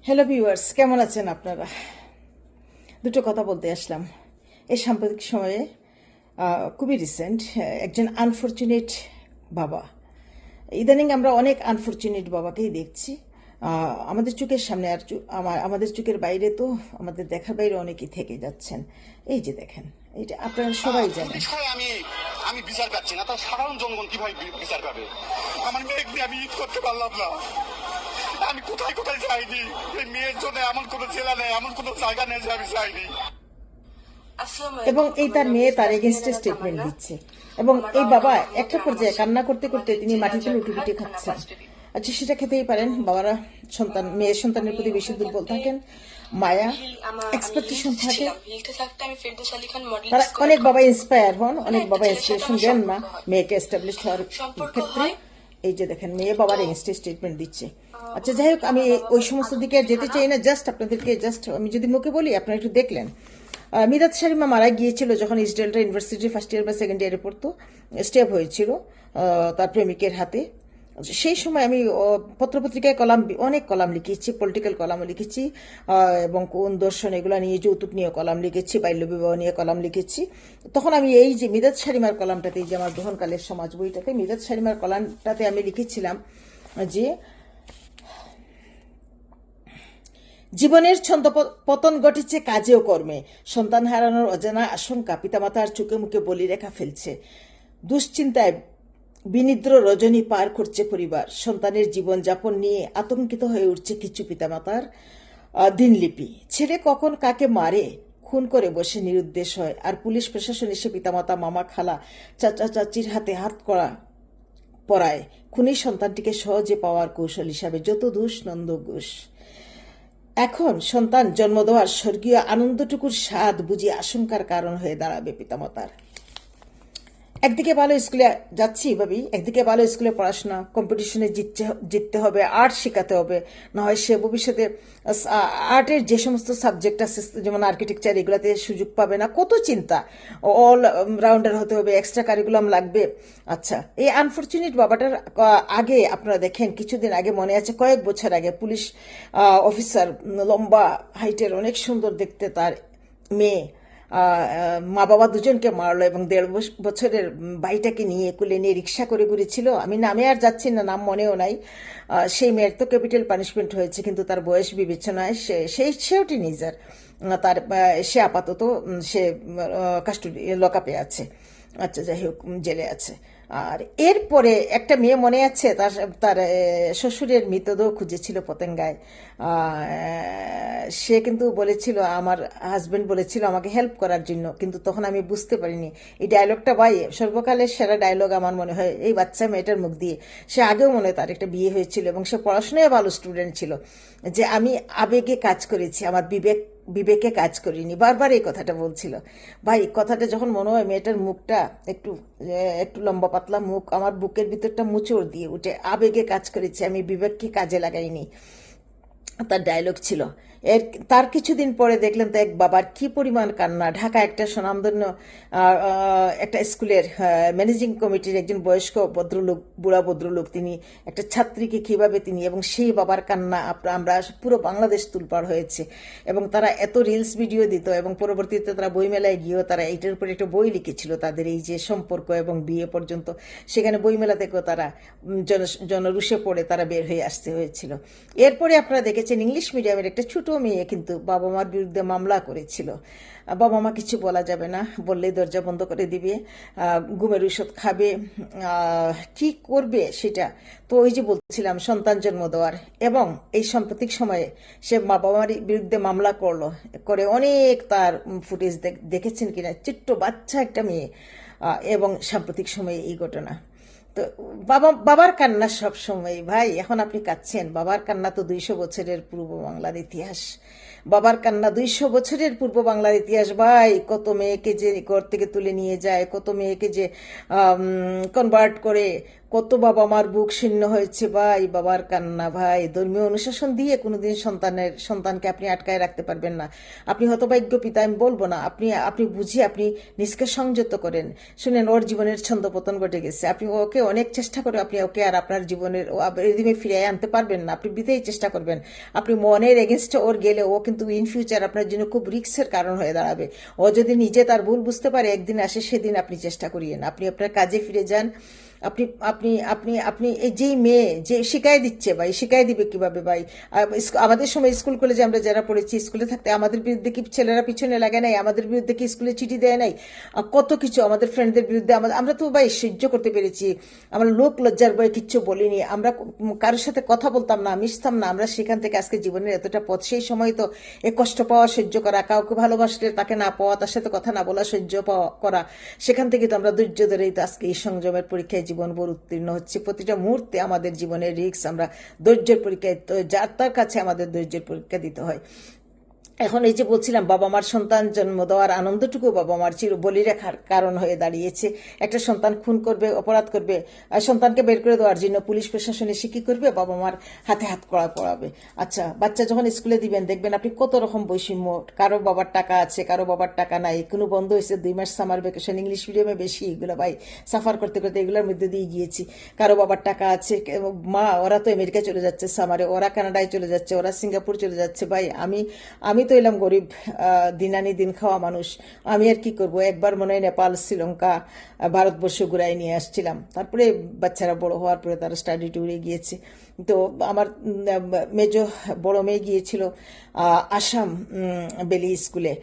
Hello viewers, কেমন আছেন আপনারা? দুটো কথা বলতে আসলাম। এই সাম্প্রতিক সময়ে খুবই রিসেন্ট একজন আনফরচুনেট বাবা, ইদানিং আমরা অনেক আনফরচুনেট বাবাকেই দেখছি আমাদের চোখের সামনে। আর আমাদের চোখের বাইরে তো, আমাদের দেখার বাইরে অনেকেই থেকে যাচ্ছেন। এই যে দেখেন, এটা আপনারা সবাই জানেন। আমি আমি বিচার পাচ্ছি না, তার সাধারণ জনগণ কিভাবে বিচার পাবে? আমার মেয়েকে আমি ঈদ করতে পারলাম না। আমি কোথায় কোথায় যাইনি, এই মেয়ের জন্য এমন কোনো জেলা নেই, এমন কোনো জায়গা নেই যে আমি যাইনি। এবং এই তার মেয়ে তার এগেনস্টে স্টেটমেন্ট দিচ্ছে, এবং এই বাবা একটা পর্যায়ে কান্না করতে করতে তিনি মাটিতে লুটুপুটি খাচ্ছেন। আচ্ছা, সেটা খেতেই পারেন। বাবারা মেয়ের সন্তানের প্রতি বেশি দুর্বল থাকেন, মায়া এক্সপেকটেশন থাকে। তারা অনেক বাবা ইন্সপায়ার হন, অনেক বাবা ইন্সপিরেশন দেন না মেয়েকে এস্টাবলিশ হওয়ার ক্ষেত্রে। এই যে দেখেন, মেয়ে বাবার এগেনস্টে স্টেটমেন্ট দিচ্ছে। আচ্ছা, যাই হোক, আমি ওই সমস্ত দিকে যেতে চাই না। জাস্ট আপনাদেরকে আমি যদি মুখে বলি, আপনারা একটু দেখলেন। মিরাত শারিমা মারা গিয়েছিল যখন east delta university first year বা সেকেন্ড ইয়ারে পড়তো, স্টেপ হয়েছিল তার প্রেমিকের হাতে। সেই সময় আমি পত্রপত্রিকায় অনেক কলাম লিখেছি, পলিটিক্যাল কলামও লিখেছি, এবং কোন দর্শন এগুলো নিয়ে, যৌতুক নিয়ে কলাম লিখেছি, বাল্যবিবাহ নিয়ে কলাম লিখেছি। তখন আমি এই যে মিরাত শারিমার কলামটাতে, এই যে আমার গ্রহণকালের সমাজ বইটাতে মিরাত শারিমার কলামটাতে আমি লিখেছিলাম যে জীবনের ছন্দ পতন ঘটেছে কাজে ও কর্মে, সন্তান হারানোর অজানা আশঙ্কা পিতামাতার চোখে মুখে বলিরেখা ফেলছে, দুশ্চিন্তায় বিনিদ্র রজনী পার করছে পরিবার, সন্তানের জীবন যাপন নিয়ে আতঙ্কিত হয়ে উঠছে কিছু পিতামাতার দিনলিপি। ছেলে কখন কাকে মারে খুন করে বসে নিরুদ্দেশ হয়, আর পুলিশ প্রশাসন এসে পিতামাতা, মামা, খালা, চাচা চাচির হাতে হাত করা পড়ায় খুনি সন্তানটিকে সহজে পাওয়ার কৌশল হিসাবে যত দোষ নন্দ ঘোষ। এখন সন্তান জন্ম দেওয়ার স্বর্গীয় আনন্দটুকুর স্বাদ বুঝি আশঙ্কার কারণ হয়ে দাঁড়াবে পিতামাতার। একদিকে ভালো স্কুলে যাচ্ছি ভাবি, একদিকে ভালো স্কুলে পড়াশোনা, কম্পিটিশনে জিততে হবে, আর্ট শেখাতে হবে, না হয় সে ভবিষ্যতে আর্টের যে সমস্ত সাবজেক্ট আছে, যেমন আর্কিটেকচার, এগুলাতে সুযোগ পাবে না। কত চিন্তা, অল রাউন্ডার হতে হবে, এক্সট্রা কারিকুলাম লাগবে। আচ্ছা, এই আনফরচুনেট বাবাটার আগে আপনারা দেখেন, কিছুদিন আগে মনে আছে, কয়েক বছর আগে পুলিশ অফিসার, লম্বা হাইটের, অনেক সুন্দর দেখতে তার মেয়ে, মা বাবা দুজনকে মারলো, এবং 1.5 বছরের ভাইটাকে নিয়ে কুলে নিয়ে রিক্সা করে ঘুরেছিল। আমি নামে আর যাচ্ছি না, নাম মনেও নাই। সেই মেয়ের তো ক্যাপিটাল পানিশমেন্ট হয়েছে, কিন্তু তার বয়স বিবেচনায় সেও টিনেজার। তার সে আপাতত সে কাস্টডি লকআপে আছে। আচ্ছা, যাই হোক, জেলে আছে। আর এরপরে একটা মেয়ে মনে আছে, তার শ্বশুরের মৃতদেহ খুঁজেছিল পতেঙ্গায়। সে কিন্তু বলেছিল, আমার হাজবেন্ড বলেছিল আমাকে হেল্প করার জন্য, কিন্তু তখন আমি বুঝতে পারিনি। এই ডায়লগটা ভাই সর্বকালের সেরা ডায়লগ আমার মনে হয় এই বাচ্চা মেয়েটার মুখ দিয়ে। সে আগেও মনে হয় তার একটা বিয়ে হয়েছিল, এবং সে পড়াশোনায় ভালো স্টুডেন্ট ছিল, যে আমি আবেগে কাজ করেছি, আমার বিবেকে কাজ করিনি, বারবার এই কথাটা বলছিল। ভাই, কথাটা যখন মনে হয়, মেয়েটার মুখটা একটু একটু লম্বা পাতলা মুখ, আমার বুকের ভিতরটা মুচড় দিয়ে উঠে, আবেগে কাজ করেছি, আমি বিবেককে কাজে লাগাইনি, তার ডায়লগ ছিল। তার কিছুদিন পরে দেখলেন তো এক বাবার কি পরিমাণ কান্না। ঢাকা একটা স্বনামধন্য একটা স্কুলের ম্যানেজিং কমিটির একজন বয়স্ক ভদ্রলোক, বুড়া ভদ্রলোক, তিনি একটা ছাত্রীকে কিভাবে তিনি, এবং সেই বাবার কান্না আমরা পুরো বাংলাদেশ তুলপাড় হয়েছে। এবং তারা এত রিলস ভিডিও দিত, এবং পরবর্তীতে তারা বইমেলায় গিয়েও তারা এইটার উপরে একটা বই লিখেছিল, তাদের এই যে সম্পর্ক এবং বিয়ে পর্যন্ত। সেখানে বইমেলা থেকেও তারা জনরুষে পড়ে তারা বের হয়ে আসতে হয়েছিল। এরপরে আপনারা দেখেছেন, ইংলিশ মিডিয়ামের একটা ছোট মেয়ে কিন্তু বাবা মার বিরুদ্ধে মামলা করেছিল। বাবা মা কিছু বলা যাবে না, বললেই দরজা বন্ধ করে দিবে, ঘুমের ঔষধ খাবে, কি করবে সেটা। তো ওই যে বলছিলাম, সন্তান জন্ম দেওয়ার, এবং এই সাম্প্রতিক সময়ে সে মা বাবার বিরুদ্ধে মামলা করে অনেক তার ফুটেজ দেখেছেন কিনা, ছোট্ট বাচ্চা একটা মেয়ে, এবং সাম্প্রতিক সময়ে এই ঘটনা। তো বাবার কান্না সব সময় ভাই, এখন আপনি কাঁদছেন, বাবার কান্না তো 200 বছরের পূর্ব বাংলার ইতিহাস। বাবার কান্না 200 বছরের পূর্ব বাংলার ইতিহাস ভাই। কত মেয়েকে যে ঘর থেকে তুলে নিয়ে যায়, কত মেয়েকে যে কনভার্ট করে, কত বাবা মার বুক শূন্য হয়েছে ভাই, বাবার কান্না ভাই। ধর্মীয় অনুশাসন দিয়ে কোনোদিন সন্তানকে আপনি আটকায় রাখতে পারবেন না। আপনি হতভাগ্য পিতা আমি বলবো না, আপনি আপনি বুঝিয়ে আপনি নিজকে সংযত করেন। শুনেন, ওর জীবনের ছন্দপতন ঘটে গেছে, আপনি ওকে অনেক চেষ্টা করে আপনি ওকে আর আপনার জীবনের রিদিমে ফিরিয়ে আনতে পারবেন না। আপনি বিতেই চেষ্টা করবেন, আপনি মনের এগেনস্টে ওর গেলে ও কিন্তু ইন ফিউচার আপনার জন্য খুব রিস্কের কারণ হয়ে দাঁড়াবে। ও যদি নিজে তার ভুল বুঝতে পারে একদিন আসে, সেদিন আপনি চেষ্টা করিয়েন, আপনি আপনার কাজে ফিরে যান। আপনি আপনি আপনি আপনি এই যেই মেয়ে যে শিখাই দিচ্ছে ভাই, শিখাই দিবে কিভাবে ভাই? আমাদের সময় স্কুল কলেজে আমরা যারা পড়েছি, স্কুলে থাকতে আমাদের বিরুদ্ধে কি ছেলেরা পিছনে লাগে নাই? আমাদের বিরুদ্ধে কি স্কুলে চিঠি দেয় নাই? কত কিছু আমাদের ফ্রেন্ডদের বিরুদ্ধে আমরা তো ভাই সহ্য করতে পেরেছি। আমরা লোক লজ্জার ভয়ে কিচ্ছু বলিনি, আমরা কারোর সাথে কথা বলতাম না, মিশতাম না। আমরা সেখান থেকে আজকে জীবনের এতটা পথ। সেই সময় তো এ কষ্ট পাওয়া, সহ্য করা, কাউকে ভালোবাসলে তাকে না পাওয়া, তার সাথে কথা না বলা, সহ্য করা, সেখান থেকে তো আমরা ধৈর্য ধরেই তো আজকে এই সংযমের পরীক্ষায় জীবনভর উত্তীর্ণ হচ্ছে। প্রতিটা মুহূর্তে আমাদের জীবনের রিস্ক, আমরা ধৈর্যের পরীক্ষায়, তো যার তার কাছে আমাদের ধৈর্যের পরীক্ষা দিতে হয়। এখন এই যে বলছিলাম, বাবা মার সন্তান জন্ম দেওয়ার আনন্দটুকু বাবা মার চির বলিরেখার কারণ হয়ে দাঁড়িয়েছে। একটা সন্তান খুন করবে, অপরাধ করবে, আর সন্তানকে বের করে দেওয়ার জন্য পুলিশ প্রশাসন এসে কি করবে? বাবা মার হাতে হাত কড়া পড়াবে। আচ্ছা, বাচ্চা যখন স্কুলে দিবেন দেখবেন আপনি কত রকম বৈষম্য। কারো বাবার টাকা আছে, কারো বাবার টাকা নাই, কোনো বন্ধ হয়েছে 2 মাস সামার ভ্যাকেশন, ইংলিশ মিডিয়ামে বেশি এগুলো ভাই, সাফার করতে করতে এগুলোর মধ্যে দিয়ে গিয়েছি। কারো বাবার টাকা আছে, মা ওরা তো আমেরিকা চলে যাচ্ছে সামারে, ওরা কানাডায় চলে যাচ্ছে, ওরা সিঙ্গাপুর চলে যাচ্ছে। ভাই আমি তো এলাম গরিব, দিন আনি দিন খাওয়া মানুষ। আমি আর কি করব? একবার মনে হয় নেপাল, শ্রীলঙ্কা, ভারতবর্ষ ঘুরাই নিয়ে আসছিলাম। তারপরে বাচ্চারা বড় হওয়ার পরে তারা স্টাডি ট্যুরে গিয়েছে। তো আমার বড় মেয়ে গিয়েছিল আসাম বেলি স্কুলে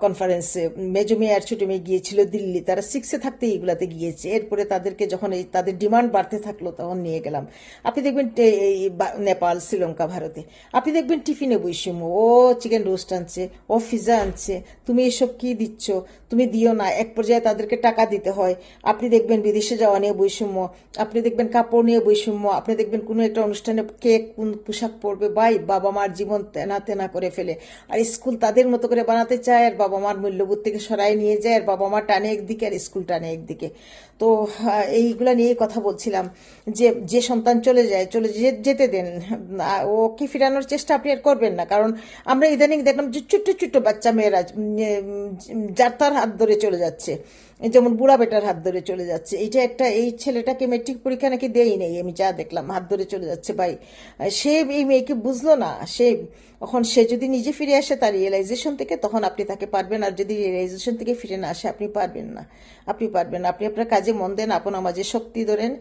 কনফারেন্সে, মেজো মেয়ে আর ছোট মেয়ে গিয়েছিল দিল্লি। তারা 6-এ থাকতে এইগুলাতে গিয়েছে। এরপরে তাদেরকে যখন তাদের ডিমান্ড বাড়তে থাকলো তখন নিয়ে গেলাম। আপনি দেখবেন নেপাল, শ্রীলঙ্কা, ভারতে আপনি দেখবেন টিফিনে বৈষম্য। ও চিকেন রোস্ট আনছে, ও পিজা আনছে, তুমি এসব কি দিচ্ছ? তুমি দিও না। এক পর্যায়ে তাদেরকে টাকা দিতে হয়। আপনি দেখবেন বিদেশে যাওয়া নিয়ে বৈষম্য, আপনি দেখবেন কাপড় নিয়ে বৈষম্য, আপনি দেখবেন কোনো একটা অনুষ্ঠানে কে কোন পোশাক পরবে। ভাই, বাবা মার জীবন তেনা তেনা করে ফেলে। আর স্কুল তাদের মতো করে বানাতে চায়, আর বাবা মার মূল্যবোধ থেকে সরাই নিয়ে যায়, আর বাবা মা টানে একদিকে আর স্কুল টানে একদিকে। তো এইগুলা নিয়ে কথা বলছিলাম যে যে সন্তান যেতে দেন, ওকে ফিরানোর চেষ্টা আপনি আর করবেন না। কারণ আমরা ইদানিং দেখলাম যে ছোট্ট ছোট্ট বাচ্চা মেয়েরা যার তার হাত ধরে চলে যাচ্ছে, যেমন বুড়া বেটার হাত ধরে চলে যাচ্ছে। এই ছেলেটাকে মেট্রিক পরীক্ষা নাকি দেই নেই, আমি যা দেখলাম, হাত ধরে চলে যাচ্ছে। ভাই, সে এই মেয়েকে বুঝলো না। সে যদি নিজে ফিরে আসে তার রিয়েলাইজেশন থেকে, তখন আপনি তাকে পারবেন। আর যদি রিয়েলাইজেশন থেকে ফিরে না আসে, আপনি পারবেন না। আপনি আপনার কাজে মন দেন, আপন আমাজে শক্তি ধরেন,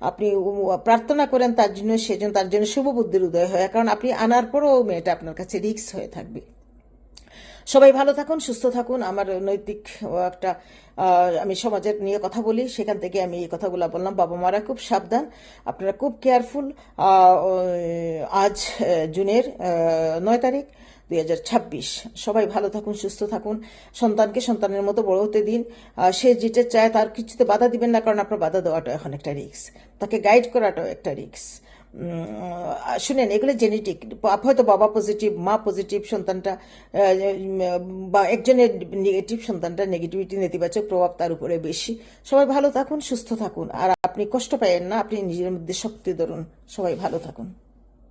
আপনি প্রার্থনা করেন তার জন্য, তার জন্য শুভ বুদ্ধির উদয় হয়। কারণ আপনি আনার পরও মেয়েটা আপনার কাছে রিস্ক হয়ে থাকবে। সবাই ভালো থাকুন, সুস্থ থাকুন। আমার নৈতিক একটা আমি সমাজের নিয়ে কথা বলি, সেখান থেকে আমি এই কথাগুলো বললাম। বাবা মারা খুব সাবধান, আপনারা খুব কেয়ারফুল। আজ জুনের 9 তারিখ 2026। সবাই ভালো থাকুন, সুস্থ থাকুন। সন্তানকে সন্তানের মতো বড় হতে দিন। সে যেটা চায় তার কিছুতে বাধা দিবেন না, কারণ আপনার বাধা দেওয়াটা এখন একটা রিস্ক, তাকে গাইড করাটাও একটা রিস্ক। শুনেন, এগুলো জেনেটিক। হয়তো বাবা পজিটিভ, মা পজিটিভ, সন্তানটা বা একজনের নেগেটিভ, সন্তানটা নেগেটিভিটি, নেতিবাচক প্রভাব তার উপরে বেশি। সবাই ভালো থাকুন, সুস্থ থাকুন, আর আপনি কষ্ট পাইয়েন না। আপনি নিজের মধ্যে শক্তি ধরুন। সবাই ভালো থাকুন।